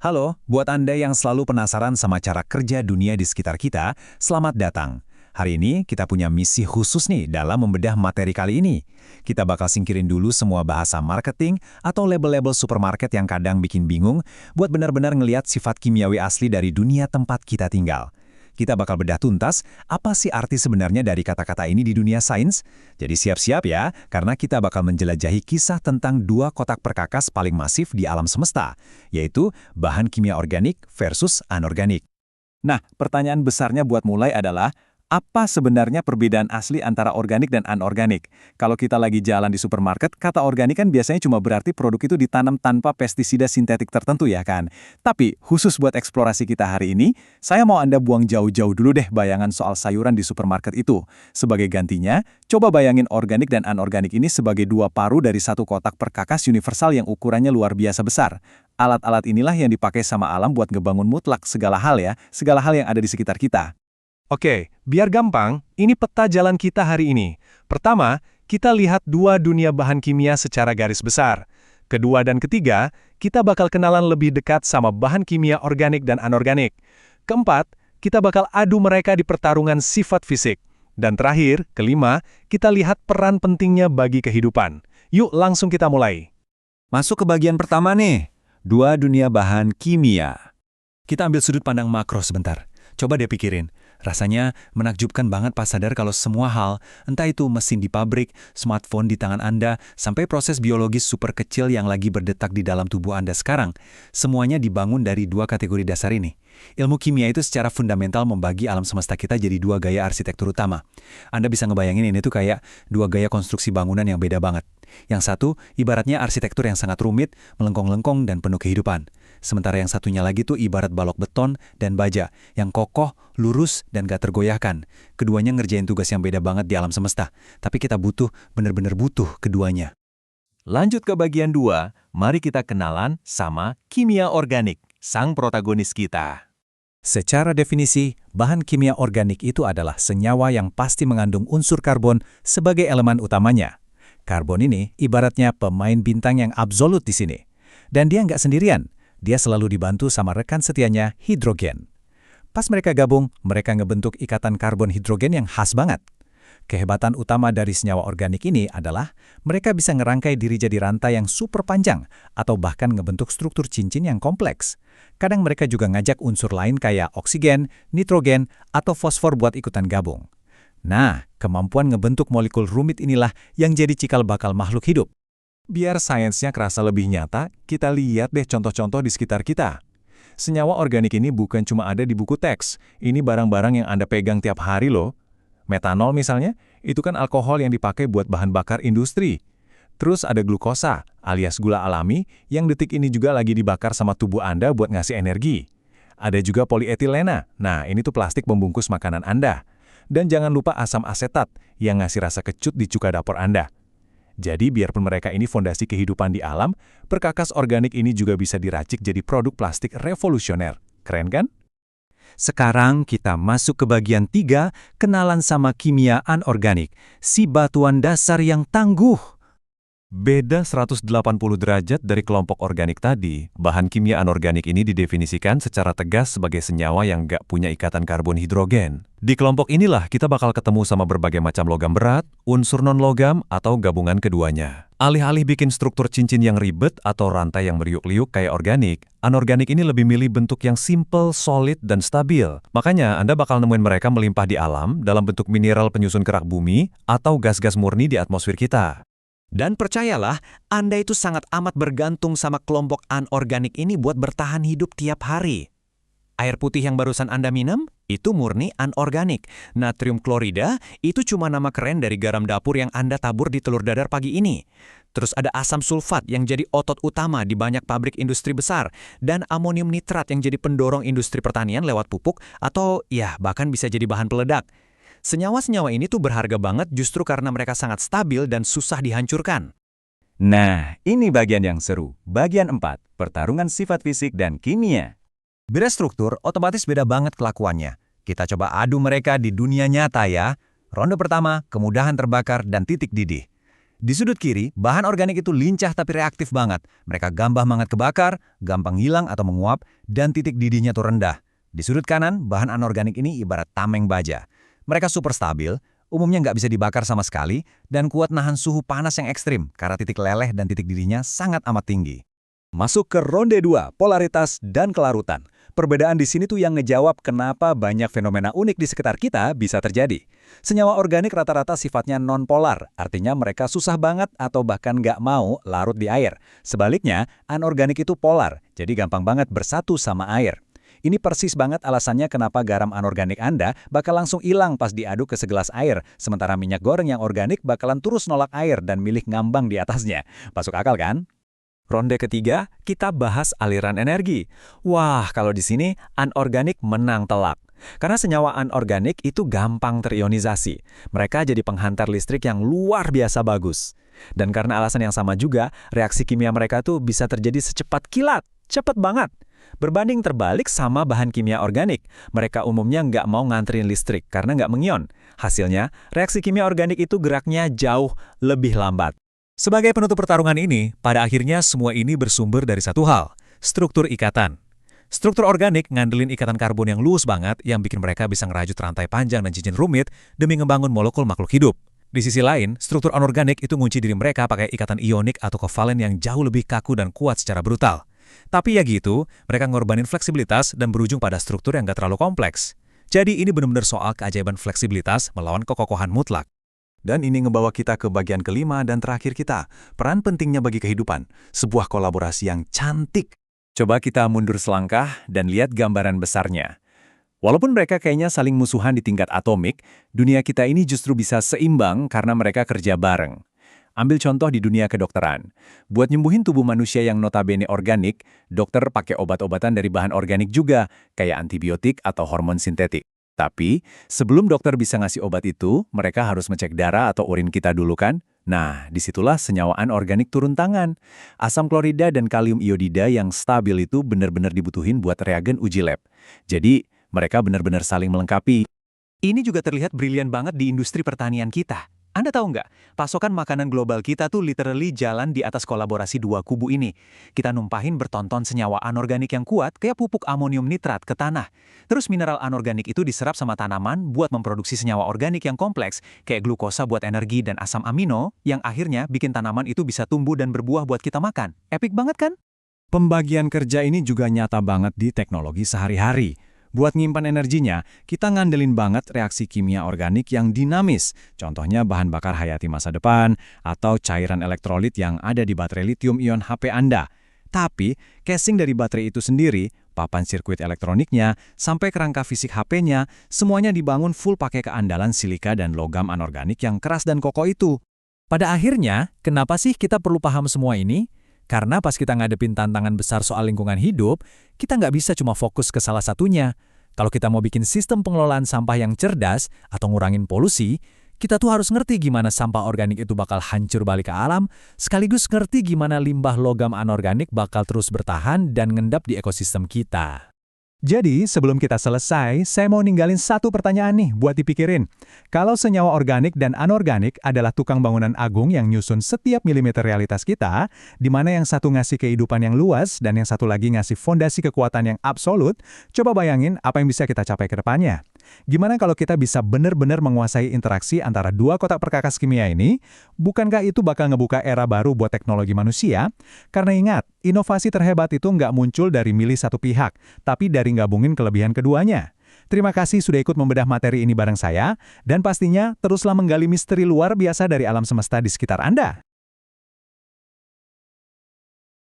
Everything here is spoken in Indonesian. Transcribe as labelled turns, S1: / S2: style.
S1: Halo, buat Anda yang selalu penasaran sama cara kerja dunia di sekitar kita, selamat datang. Hari ini kita punya misi khusus nih dalam membedah materi kali ini. Kita bakal singkirin dulu semua bahasa marketing atau label-label supermarket yang kadang bikin bingung buat benar-benar ngelihat sifat kimiawi asli dari dunia tempat kita tinggal. Kita bakal bedah tuntas apa sih arti sebenarnya dari kata-kata ini di dunia sains. Jadi siap-siap ya, karena kita bakal menjelajahi kisah tentang dua kotak perkakas paling masif di alam semesta, yaitu bahan kimia organik versus anorganik. Nah, pertanyaan besarnya buat mulai adalah, apa sebenarnya perbedaan asli antara organik dan anorganik? Kalau kita lagi jalan di supermarket, kata organik kan biasanya cuma berarti produk itu ditanam tanpa pestisida sintetik tertentu ya kan? Tapi khusus buat eksplorasi kita hari ini, saya mau Anda buang jauh-jauh dulu deh bayangan soal sayuran di supermarket itu. Sebagai gantinya, coba bayangin organik dan anorganik ini sebagai dua paru dari satu kotak perkakas universal yang ukurannya luar biasa besar. Alat-alat inilah yang dipakai sama alam buat ngebangun mutlak segala hal ya, segala hal yang ada di sekitar kita.
S2: Oke, biar gampang, ini peta jalan kita hari ini. Pertama, kita lihat dua dunia bahan kimia secara garis besar. Kedua dan ketiga, kita bakal kenalan lebih dekat sama bahan kimia organik dan anorganik. Keempat, kita bakal adu mereka di pertarungan sifat fisik. Dan terakhir, kelima, kita lihat peran pentingnya bagi kehidupan. Yuk langsung kita mulai.
S1: Masuk ke bagian pertama nih, dua dunia bahan kimia. Kita ambil sudut pandang makro sebentar. Coba deh pikirin. Rasanya menakjubkan banget pas sadar kalau semua hal, entah itu mesin di pabrik, smartphone di tangan Anda, sampai proses biologis super kecil yang lagi berdetak di dalam tubuh Anda sekarang, semuanya dibangun dari dua kategori dasar ini. Ilmu kimia itu secara fundamental membagi alam semesta kita jadi dua gaya arsitektur utama. Anda bisa ngebayangin ini tuh kayak dua gaya konstruksi bangunan yang beda banget. Yang satu, ibaratnya arsitektur yang sangat rumit, melengkung-lengkung dan penuh kehidupan. Sementara yang satunya lagi tuh ibarat balok beton dan baja, yang kokoh, lurus, dan gak tergoyahkan. Keduanya ngerjain tugas yang beda banget di alam semesta, tapi kita bener-bener butuh keduanya. Lanjut ke bagian 2, mari kita kenalan sama kimia organik, sang protagonis kita. Secara definisi, bahan kimia organik itu adalah senyawa yang pasti mengandung unsur karbon sebagai elemen utamanya. Karbon ini ibaratnya pemain bintang yang absolut di sini. Dan dia nggak sendirian, dia selalu dibantu sama rekan setianya, hidrogen. Pas mereka gabung, mereka ngebentuk ikatan karbon hidrogen yang khas banget. Kehebatan utama dari senyawa organik ini adalah mereka bisa ngerangkai diri jadi rantai yang super panjang atau bahkan ngebentuk struktur cincin yang kompleks. Kadang mereka juga ngajak unsur lain kayak oksigen, nitrogen, atau fosfor buat ikutan gabung. Nah, kemampuan ngebentuk molekul rumit inilah yang jadi cikal bakal makhluk hidup. Biar sainsnya kerasa lebih nyata, kita lihat deh contoh-contoh di sekitar kita. Senyawa organik ini bukan cuma ada di buku teks, ini barang-barang yang Anda pegang tiap hari loh. Metanol misalnya, itu kan alkohol yang dipakai buat bahan bakar industri. Terus ada glukosa, alias gula alami, yang detik ini juga lagi dibakar sama tubuh Anda buat ngasih energi. Ada juga polietilena, nah ini tuh plastik pembungkus makanan Anda. Dan jangan lupa asam asetat, yang ngasih rasa kecut di cuka dapur Anda. Jadi biarpun mereka ini fondasi kehidupan di alam, perkakas organik ini juga bisa diracik jadi produk plastik revolusioner. Keren kan? Sekarang kita masuk ke bagian 3, kenalan sama kimia anorganik, si batuan dasar yang tangguh. Beda 180 derajat dari kelompok organik tadi, bahan kimia anorganik ini didefinisikan secara tegas sebagai senyawa yang nggak punya ikatan karbon hidrogen. Di kelompok inilah kita bakal ketemu sama berbagai macam logam berat, unsur non-logam, atau gabungan keduanya. Alih-alih bikin struktur cincin yang ribet atau rantai yang meriuk-liuk kayak organik, anorganik ini lebih milih bentuk yang simple, solid, dan stabil. Makanya Anda bakal nemuin mereka melimpah di alam dalam bentuk mineral penyusun kerak bumi atau gas-gas murni di atmosfer kita. Dan percayalah, Anda itu sangat amat bergantung sama kelompok anorganik ini buat bertahan hidup tiap hari. Air putih yang barusan Anda minum, itu murni anorganik. Natrium klorida, itu cuma nama keren dari garam dapur yang Anda tabur di telur dadar pagi ini. Terus ada asam sulfat yang jadi otot utama di banyak pabrik industri besar. Dan amonium nitrat yang jadi pendorong industri pertanian lewat pupuk, atau ya bahkan bisa jadi bahan peledak. Senyawa-senyawa ini tuh berharga banget justru karena mereka sangat stabil dan susah dihancurkan. Nah, ini bagian yang seru. Bagian 4, pertarungan sifat fisik dan kimia. Beda struktur, otomatis beda banget kelakuannya. Kita coba adu mereka di dunia nyata ya. Ronde pertama, kemudahan terbakar dan titik didih. Di sudut kiri, bahan organik itu lincah tapi reaktif banget. Mereka gampang banget kebakar, gampang hilang atau menguap, dan titik didihnya tuh rendah. Di sudut kanan, bahan anorganik ini ibarat tameng baja. Mereka super stabil, umumnya nggak bisa dibakar sama sekali, dan kuat nahan suhu panas yang ekstrim karena titik leleh dan titik didihnya sangat amat tinggi. Masuk ke ronde 2, polaritas dan kelarutan. Perbedaan di sini tuh yang ngejawab kenapa banyak fenomena unik di sekitar kita bisa terjadi. Senyawa organik rata-rata sifatnya non-polar, artinya mereka susah banget atau bahkan nggak mau larut di air. Sebaliknya, anorganik itu polar, jadi gampang banget bersatu sama air. Ini persis banget alasannya kenapa garam anorganik Anda bakal langsung hilang pas diaduk ke segelas air, sementara minyak goreng yang organik bakalan terus nolak air dan milih ngambang di atasnya. Masuk akal kan? Ronde ketiga, kita bahas aliran energi. Wah, kalau di sini anorganik menang telak. Karena senyawa anorganik itu gampang terionisasi. Mereka jadi penghantar listrik yang luar biasa bagus. Dan karena alasan yang sama juga, reaksi kimia mereka tuh bisa terjadi secepat kilat. Cepet banget. Berbanding terbalik sama bahan kimia organik, mereka umumnya nggak mau nganterin listrik karena nggak mengion. Hasilnya, reaksi kimia organik itu geraknya jauh lebih lambat. Sebagai penutup pertarungan ini, pada akhirnya semua ini bersumber dari satu hal, struktur ikatan. Struktur organik ngandelin ikatan karbon yang luas banget yang bikin mereka bisa ngerajut rantai panjang dan cincin rumit demi ngebangun molekul makhluk hidup. Di sisi lain, struktur anorganik itu ngunci diri mereka pakai ikatan ionik atau kovalen yang jauh lebih kaku dan kuat secara brutal. Tapi ya gitu, mereka ngorbanin fleksibilitas dan berujung pada struktur yang gak terlalu kompleks. Jadi ini benar-benar soal keajaiban fleksibilitas melawan kekokohan mutlak. Dan ini ngebawa kita ke bagian kelima dan terakhir kita, peran pentingnya bagi kehidupan, sebuah kolaborasi yang cantik. Coba kita mundur selangkah dan lihat gambaran besarnya. Walaupun mereka kayaknya saling musuhan di tingkat atomik, dunia kita ini justru bisa seimbang karena mereka kerja bareng. Ambil contoh di dunia kedokteran. Buat nyembuhin tubuh manusia yang notabene organik, dokter pakai obat-obatan dari bahan organik juga, kayak antibiotik atau hormon sintetik. Tapi, sebelum dokter bisa ngasih obat itu, mereka harus ngecek darah atau urin kita dulu kan? Nah, disitulah senyawa anorganik turun tangan. Asam klorida dan kalium iodida yang stabil itu benar-benar dibutuhin buat reagen uji lab. Jadi, mereka benar-benar saling melengkapi. Ini juga terlihat brilian banget di industri pertanian kita. Anda tahu nggak, pasokan makanan global kita tuh literally jalan di atas kolaborasi dua kubu ini. Kita numpahin bertonton senyawa anorganik yang kuat kayak pupuk amonium nitrat ke tanah. Terus mineral anorganik itu diserap sama tanaman buat memproduksi senyawa organik yang kompleks, kayak glukosa buat energi dan asam amino, yang akhirnya bikin tanaman itu bisa tumbuh dan berbuah buat kita makan. Epic banget kan? Pembagian kerja ini juga nyata banget di teknologi sehari-hari. Buat nyimpan energinya, kita ngandelin banget reaksi kimia organik yang dinamis. Contohnya bahan bakar hayati masa depan, atau cairan elektrolit yang ada di baterai lithium-ion HP Anda. Tapi, casing dari baterai itu sendiri, papan sirkuit elektroniknya, sampai kerangka fisik HP-nya, semuanya dibangun full pakai keandalan silika dan logam anorganik yang keras dan kokoh itu. Pada akhirnya, kenapa sih kita perlu paham semua ini? Karena pas kita ngadepin tantangan besar soal lingkungan hidup, kita nggak bisa cuma fokus ke salah satunya. Kalau kita mau bikin sistem pengelolaan sampah yang cerdas atau ngurangin polusi, kita tuh harus ngerti gimana sampah organik itu bakal hancur balik ke alam, sekaligus ngerti gimana limbah logam anorganik bakal terus bertahan dan ngendap di ekosistem kita. Jadi, sebelum kita selesai, saya mau ninggalin satu pertanyaan nih buat dipikirin. Kalau senyawa organik dan anorganik adalah tukang bangunan agung yang nyusun setiap milimeter realitas kita, di mana yang satu ngasih kehidupan yang luas dan yang satu lagi ngasih fondasi kekuatan yang absolut, coba bayangin apa yang bisa kita capai ke depannya. Gimana kalau kita bisa benar-benar menguasai interaksi antara dua kotak perkakas kimia ini? Bukankah itu bakal ngebuka era baru buat teknologi manusia? Karena ingat, inovasi terhebat itu nggak muncul dari milih satu pihak, tapi dari gabungin kelebihan keduanya. Terima kasih sudah ikut membedah materi ini bareng saya, dan pastinya teruslah menggali misteri luar biasa dari alam semesta di sekitar Anda.